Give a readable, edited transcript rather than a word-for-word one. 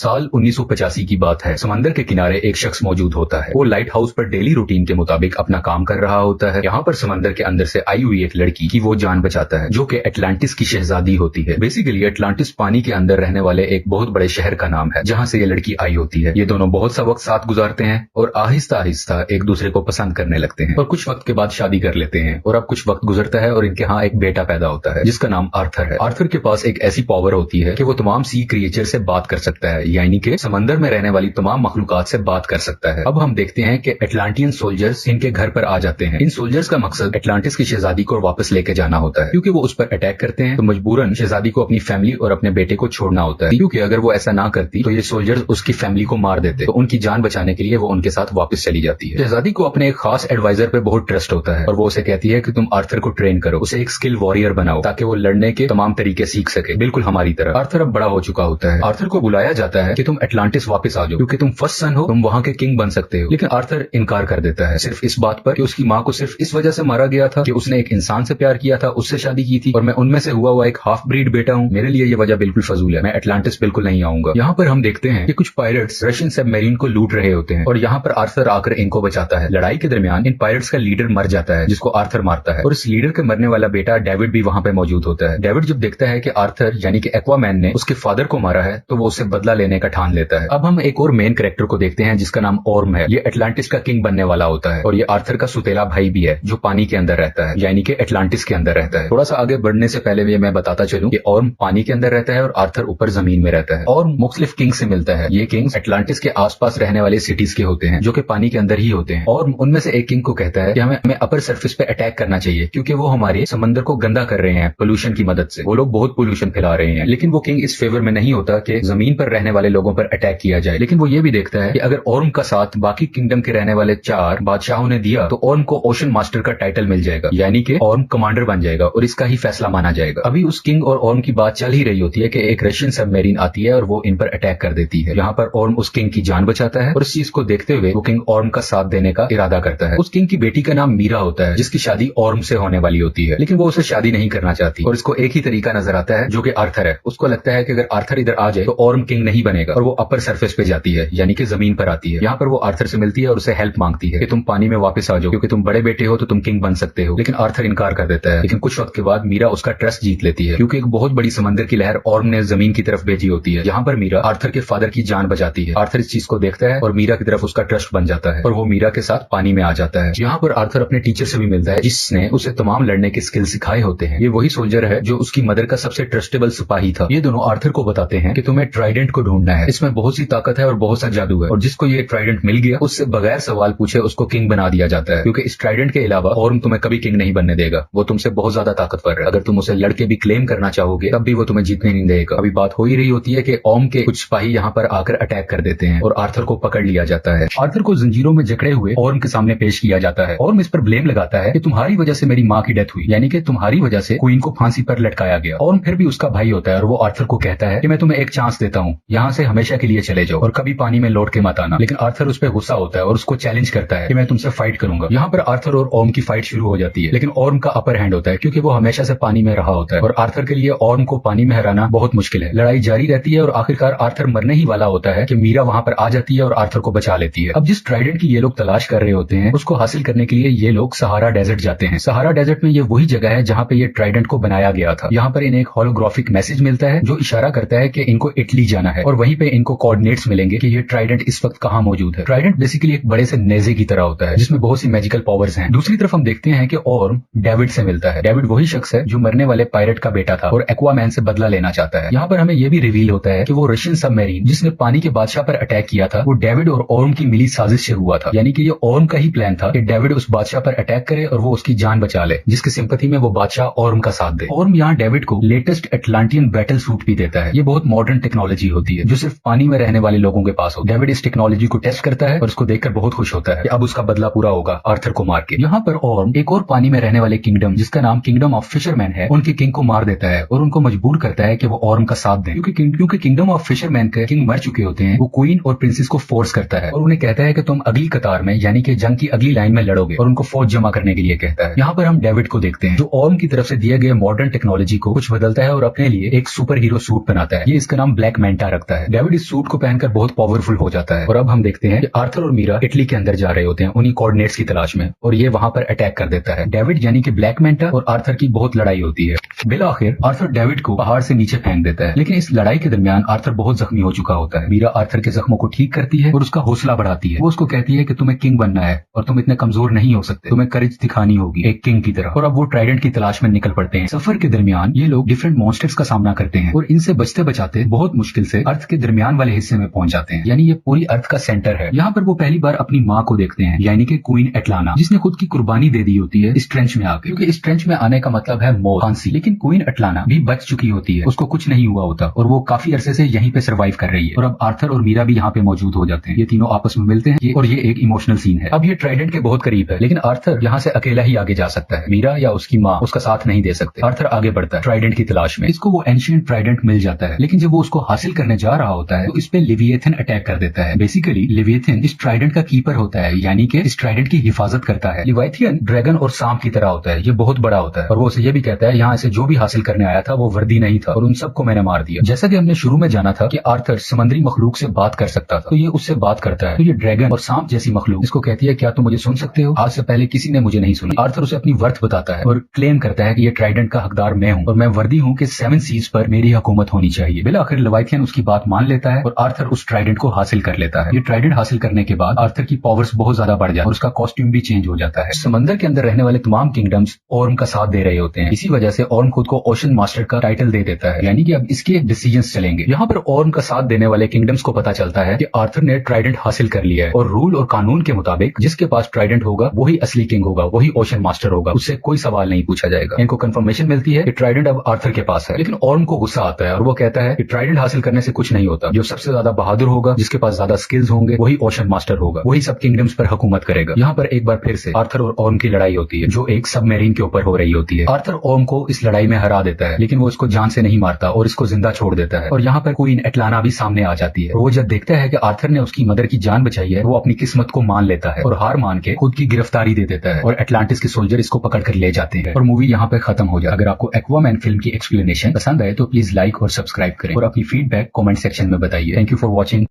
साल 1985 की बात है। समंदर के किनारे एक शख्स मौजूद होता है। वो लाइट हाउस पर डेली रूटीन के मुताबिक अपना काम कर रहा होता है। यहाँ पर समंदर के अंदर से आई हुई एक लड़की की वो जान बचाता है, जो कि अटलांटिस की शहजादी होती है। बेसिकली अटलांटिस पानी के अंदर रहने वाले एक बहुत बड़े शहर का नाम है, जहाँ से ये लड़की आई होती है। ये दोनों बहुत सा वक्त साथ गुजारते हैं और आहिस्ता आहिस्ता एक दूसरे को पसंद करने लगते हैं और कुछ वक्त के बाद शादी कर लेते हैं। और अब कुछ वक्त गुजरता है और इनके यहाँ एक बेटा पैदा होता है, जिसका नाम आर्थर है। आर्थर के पास एक ऐसी पावर होती है कि वो तमाम सी क्रिएचर से बात कर सकता है, यानी कि समंदर में रहने वाली तमाम मखलूकात से बात कर सकता है। अब हम देखते हैं कि अटलांटियन सोल्जर्स इनके घर पर आ जाते हैं। इन सोल्जर्स का मकसद अटलांटिस की शहजादी को वापस लेके जाना होता है, क्योंकि वो उस पर अटैक करते हैं तो मजबूरन शहजादी को अपनी फैमिली और अपने बेटे को छोड़ना होता है, क्योंकि अगर वो ऐसा ना करती तो ये सोल्जर्स उसकी फैमिली को मार देते। तो उनकी जान बचाने के लिए वो उनके साथ वापस चली जाती है। शहजादी को अपने एक खास एडवाइजर पे बहुत ट्रस्ट होता है और वो उसे कहती है कि तुम आर्थर को ट्रेन करो, उसे एक स्किल वॉरियर बनाओ ताकि वो लड़ने के तमाम तरीके सीख सके, बिल्कुल हमारी तरह। आर्थर अब बड़ा हो चुका होता है। आर्थर को बुलाया जाता है कि तुम अटलांटिस वापस आ जाओ, क्योंकि तुम फर्स्ट सन हो, तुम वहाँ के किंग बन सकते हो। लेकिन आर्थर इनकार कर देता है, सिर्फ इस बात पर कि उसकी माँ को सिर्फ इस वजह से मारा गया था कि उसने एक इंसान से प्यार किया था, उससे शादी की थी और मैं उनमें से हुआ एक हाफ ब्रीड बेटा हूँ। मेरे लिए ये वजह बिल्कुल फजूल है, मैं अटलांटिस बिल्कुल नहीं आऊंगा। यहाँ पर हम देखते हैं कि कुछ पायरेट्स रशियन सबमरीन को लूट रहे होते हैं और यहाँ पर आर्थर आकर इनको बचाता है। लड़ाई के दरमियान इन पायरेट्स का लीडर मर जाता है, जिसको आर्थर मारता है और इस लीडर के मरने वाला बेटा डेविड भी वहाँ पे मौजूद होता है। डेविड जब देखता है कि आर्थर यानी कि एक्वामैन ने उसके फादर को मारा है तो वो उससे बदला लेने का ठान लेता है। अब हम एक और मेन कैरेक्टर को देखते हैं जिसका नाम ऑर्म है। ये अटलांटिस का किंग बनने वाला होता है और ये आर्थर का सुतेला भाई भी है, जो पानी के अंदर रहता है, यानी कि अटलांटिस के अंदर रहता है। थोड़ा सा आगे बढ़ने से पहले मैं बताता चलूं कि ऑर्म पानी के अंदर रहता है और आर्थर ऊपर जमीन में रहता है। ऑर्म मुख्तलिफ किंग से मिलता है। ये किंग्स अटलांटिस के आसपास रहने वाले सिटीज के होते हैं, जो कि पानी के अंदर ही होते हैं। और उनमें से एक किंग को कहता है कि हमें अपर सरफेस पे अटैक करना चाहिए, क्योंकि वो हमारे समंदर को गंदा कर रहे हैं पोल्यूशन की मदद से। वो लोग बहुत पोल्यूशन फैला रहे हैं। लेकिन वो किंग इस फेवर में नहीं होता कि जमीन पर रहने वाले लोगों पर अटैक किया जाए। लेकिन वो ये भी देखता है कि अगर ऑर्म का साथ बाकी किंगडम के रहने वाले 4 बादशाहों ने दिया तो ऑर्म को ओशन मास्टर का टाइटल मिल जाएगा, यानी कि ऑर्म कमांडर बन जाएगा और इसका ही फैसला माना जाएगा। अभी उस किंग और ऑर्म की बात चल ही रही होती है कि एक रशियन सबमरीन आती है और वो इन पर अटैक कर देती है। यहाँ पर ऑर्म उस किंग की जान बचाता है और इस चीज को देखते हुए वो किंग ऑर्म का साथ देने का इरादा करता है। उस किंग की बेटी का नाम मीरा होता है, जिसकी शादी ऑर्म से होने वाली होती है, लेकिन वो उसे शादी नहीं करना चाहती और इसको एक ही तरीका नजर आता है, जो कि आर्थर है। उसको लगता है कि अगर आर्थर इधर आ जाए तो ऑर्म किंग नहीं बनेगा और वो अपर सरफेस पे जाती है, यानी कि जमीन पर आती है। यहाँ पर वो आर्थर से मिलती है और उसे हेल्प मांगती है कि तुम पानी में वापस आ जाओ, क्योंकि तुम बड़े बेटे हो तो तुम किंग बन सकते हो। लेकिन आर्थर इनकार कर देता है। लेकिन कुछ वक्त के बाद मीरा उसका ट्रस्ट जीत लेती है, क्योंकि एक बहुत बड़ी समंदर की लहर ऑर्म ने जमीन की तरफ भेजी होती है। यहाँ पर मीरा आर्थर के फादर की जान बचाती है। आर्थर इस चीज को देखता है और मीरा की तरफ उसका ट्रस्ट बन जाता है और वो मीरा के साथ पानी में आ जाता है। यहाँ पर आर्थर अपने टीचर से भी मिलता है, जिसने उसे तमाम लड़ने के स्किल सिखाए होते हैं। ये वही सोल्जर है जो उसकी मदर का सबसे ट्रस्टेबल सिपाही था। ये दोनों आर्थर को बताते हैं कि तुम्हें ट्राइडेंट को ढूंढना है, इसमें बहुत सी ताकत है और बहुत सा जादू है, और जिसको ये ट्राइडेंट मिल गया उससे बगैर सवाल पूछे उसको किंग बना दिया जाता है, क्योंकि इस ट्राइडेंट के अलावा ऑर्म तुम्हें कभी किंग नहीं बनने देगा। वो तुमसे बहुत ज्यादा ताकतवर है। अगर तुम उसे लड़के भी क्लेम करना चाहोगे तब भी वो तुम्हें जीतने नहीं देगा। अभी बात हो ही रही होती है कि ऑर्म के कुछ सिपाही यहाँ पर आकर अटैक कर देते हैं और आर्थर को पकड़ लिया जाता है। आर्थर को जंजीरों में जकड़े हुए ऑर्म के सामने पेश किया जाता है। ऑर्म इस पर ब्लेम लगाता है कि तुम्हारी वजह से मेरी माँ की डेथ हुई, यानी कि तुम्हारी वजह से क्वीन को फांसी पर लटकाया गया। ऑर्म फिर भी उसका भाई होता है और वो आर्थर को कहता है कि मैं तुम्हें एक चांस देता हूँ, यहाँ से हमेशा के लिए चले जाओ और कभी पानी में लौट के मत आना। लेकिन आर्थर उस पर गुस्सा होता है और उसको चैलेंज करता है कि मैं तुमसे फाइट करूंगा। यहाँ पर आर्थर और ऑर्म की फाइट शुरू हो जाती है, लेकिन ऑर्म का अपर हैंड होता है, क्योंकि वो हमेशा से पानी में रहा होता है और आर्थर के लिए ऑर्म को पानी में हराना बहुत मुश्किल है। लड़ाई जारी रहती है और आखिरकार आर्थर मरने ही वाला होता है कि मीरा वहां पर आ जाती है और आर्थर को बचा लेती है। अब जिस ट्राइडेंट की ये लोग तलाश कर रहे होते हैं उसको हासिल करने के लिए ये लोग सहारा डेजर्ट जाते हैं। सहारा डेजर्ट में ये वही जगह है जहाँ पे ये ट्राइडेंट को बनाया गया था। यहाँ पर इन्हें एक होलोग्राफिक मैसेज मिलता है जो इशारा करता है कि इनको इटली जाना है और वहीं पे इनको कोऑर्डिनेट्स मिलेंगे कि ये ट्राइडेंट इस वक्त कहाँ मौजूद है। ट्राइडेंट बेसिकली एक बड़े से नेजे की तरह होता है जिसमें बहुत सी मैजिकल पावर्स हैं। दूसरी तरफ हम देखते हैं कि ऑर्म डेविड से मिलता है। डेविड वही शख्स है जो मरने वाले पायरेट का बेटा था और एक्वामैन से बदला लेना चाहता है। यहाँ पर हमें यह भी रिवील होता है कि वो रशियन सबमरीन जिसने पानी के बादशाह पर अटैक किया था वो डेविड और ऑर्म की मिली साजिश से हुआ था, यानी कि ये ऑर्म का ही प्लान था कि डेविड उस बादशाह पर अटैक करे और वो उसकी जान बचा ले, जिसकी सिंपैथी में वो बादशाह ऑर्म का साथ दे। ऑर्म यहाँ डेविड को लेटेस्ट अटलांटियन बैटल सूट भी देता है। ये बहुत मॉडर्न टेक्नोलॉजी होती है जो सिर्फ पानी में रहने वाले लोगों के पास हो। डेविड इस टेक्नोलॉजी को टेस्ट करता है और उसको देखकर बहुत खुश होता है कि अब उसका बदला पूरा होगा आर्थर को मार के। यहाँ पर ऑर्म एक और पानी में रहने वाले किंगडम जिसका नाम किंगडम ऑफ फिशरमैन है उनके किंग को मार देता है और उनको मजबूर करता है कि वो ऑर्म का साथ दें, क्योंकि किंगडम ऑफ फिशरमैन के किंग मर चुके होते हैं। वो क्वीन और प्रिंसेस को फोर्स करता है और उन्हें कहता है कि तुम अगली कतार में यानी कि जंग की अगली लाइन में लड़ोगे और उनको फौज जमा करने के लिए कहता है। यहाँ पर हम डेविड को देखते हैं जो ऑर्म की तरफ से दिए गए मॉडर्न टेक्नोलॉजी को कुछ बदलता है और अपने लिए एक सुपर हीरो सूट बनाता है। ये इसका नाम ब्लैक मैंटा रखता है। लगता है। डेविड इस सूट को पहनकर बहुत पावरफुल हो जाता है और अब हम देखते हैं कि आर्थर और मीरा इटली के अंदर जा रहे होते हैं उन्हीं कोऑर्डिनेट्स की तलाश में और ये वहां पर अटैक कर देता है। डेविड यानी कि ब्लैक मैंटा और आर्थर की बहुत लड़ाई होती है। बिल आखिर आर्थर डेविड को पहाड़ से नीचे फेंक देता है, लेकिन इस लड़ाई के दरमियान आर्थर बहुत जख्मी हो चुका होता है। मीरा आर्थर के जख्मों को ठीक करती है और उसका हौसला बढ़ाती है। वो उसको कहती है कि तुम्हें किंग बनना है और तुम इतने कमजोर नहीं हो सकते, तुम्हें करेज दिखानी होगी एक किंग की तरह। और अब वो ट्राइडेंट की तलाश में निकल पड़ते हैं। सफर के दरमियान ये लोग डिफरेंट मॉन्स्टर्स का सामना करते हैं और इनसे बचते बचाते बहुत मुश्किल से अर्थ के दरमियान वाले हिस्से में पहुंच जाते हैं, यानी ये पूरी अर्थ का सेंटर है। यहाँ पर वो पहली बार अपनी माँ को देखते हैं, यानी कि क्वीन एटलाना, जिसने खुद की कुर्बानी दे दी होती है इस ट्रेंच में आके, क्योंकि इस ट्रेंच में आने का मतलब है मौत, फांसी। लेकिन क्वीन एटलाना भी बच चुकी होती है, उसको कुछ नहीं हुआ होता और वो काफी अरसे से यहीं पे सर्वाइव कर रही है। और अब आर्थर और मीरा भी यहाँ पे मौजूद हो जाते हैं। ये तीनों आपस में मिलते हैं और ये एक इमोशनल सीन है। अब ये ट्राइडेंट के बहुत करीब है, लेकिन आर्थर यहाँ से अकेला ही आगे जा सकता है। मीरा या उसकी माँ उसका साथ नहीं दे सकते। आर्थर आगे बढ़ता है ट्राइडेंट की तलाश में। इसको वो एंशिएंट ट्राइडेंट मिल जाता है, लेकिन जब वो उसको हासिल करने जा रहा होता है तो इस पे लिविएथन अटैक कर देता है। बेसिकली लिविएथन इस ट्राइडेंट का कीपर होता है, यानी कि इस ट्राइडेंट की हिफाजत करता है। लिवाइथियन ड्रैगन और सांप की तरह होता है, ये बहुत बड़ा होता है और वो उसे ये भी कहता है यहाँ से जो भी हासिल करने आया था वो वर्दी नहीं था और उन सबको मैंने मार दिया। जैसा कि हमने शुरू में जाना था कि आर्थर समंदरी मखलूक से बात कर सकता था, तो ये उससे बात करता है। तो ये ड्रैगन और सांप जैसी मखलूक इसको कहती है क्या तुम मुझे सुन सकते हो? आज से पहले किसी ने मुझे नहीं सुनी। आर्थर उसे अपनी वर्थ बताता है और क्लेम करता है कि ये ट्राइडेंट का हकदार मैं हूँ और मैं वर्दी हूँ कि 7 सीज पर मेरी हुकूमत होनी चाहिए। बिल आखिर लेवाइथियन उसकी बात मान लेता है और आर्थर उस ट्राइडेंट को हासिल कर लेता है। ये ट्राइडेंट हासिल करने के बाद आर्थर की पावर्स बहुत ज्यादा बढ़ जाती है और उसका कॉस्ट्यूम भी चेंज हो जाता है। समंदर के अंदर रहने वाले तमाम किंगडम्स ओर्म का साथ दे रहे होते हैं। इसी वजह से ओर्म खुद को ओशन मास्टर का टाइटल दे देता है, यानी कि अब इसके डिसीजंस चलेंगे। यहाँ पर ओर्म का साथ देने वाले किंगडम्स को पता चलता है कि आर्थर ने ट्राइडेंट हासिल कर लिया है और रूल और कानून के मुताबिक जिसके पास ट्राइडेंट होगा वही असली किंग होगा, वही ओशन मास्टर होगा, उससे कोई सवाल नहीं पूछा जाएगा। इनको कंफर्मेशन मिलती है कि ट्राइडेंट अब आर्थर के पास है, लेकिन ओर्म को गुस्सा आता है और वो कहता है कि ट्राइडेंट हासिल करने से कुछ नहीं होता। जो सबसे ज्यादा बहादुर होगा, जिसके पास ज्यादा स्किल्स होंगे, वही ओशन मास्टर होगा, वही सब किंगडम्स पर हुकूमत करेगा। यहाँ पर एक बार फिर से आर्थर और ओर्म की लड़ाई होती है, जो एक सबमरीन के ऊपर हो रही होती है। आर्थर ओर्म को इस लड़ाई में हरा देता है, लेकिन वो इसको जान से नहीं मारता और इसको जिंदा छोड़ देता है। और यहाँ पर क्वीन एटलाना भी सामने आ जाती है। वो जब देखता है कि आर्थर ने उसकी मदर की जान बचाई है, वो अपनी किस्मत को मान लेता है और हार मान के खुद की गिरफ्तारी दे देता है और एटलांटिस के सोल्जर इसको पकड़ कर ले जाते हैं और मूवी यहाँ पे खत्म हो जाए। अगर आपको एक्वामैन फिल्म की एक्सप्लेनेशन पसंद आए तो प्लीज लाइक और सब्सक्राइब करें और अपनी फीडबैक कमेंट सेक्शन में बताइए। Thank you for watching.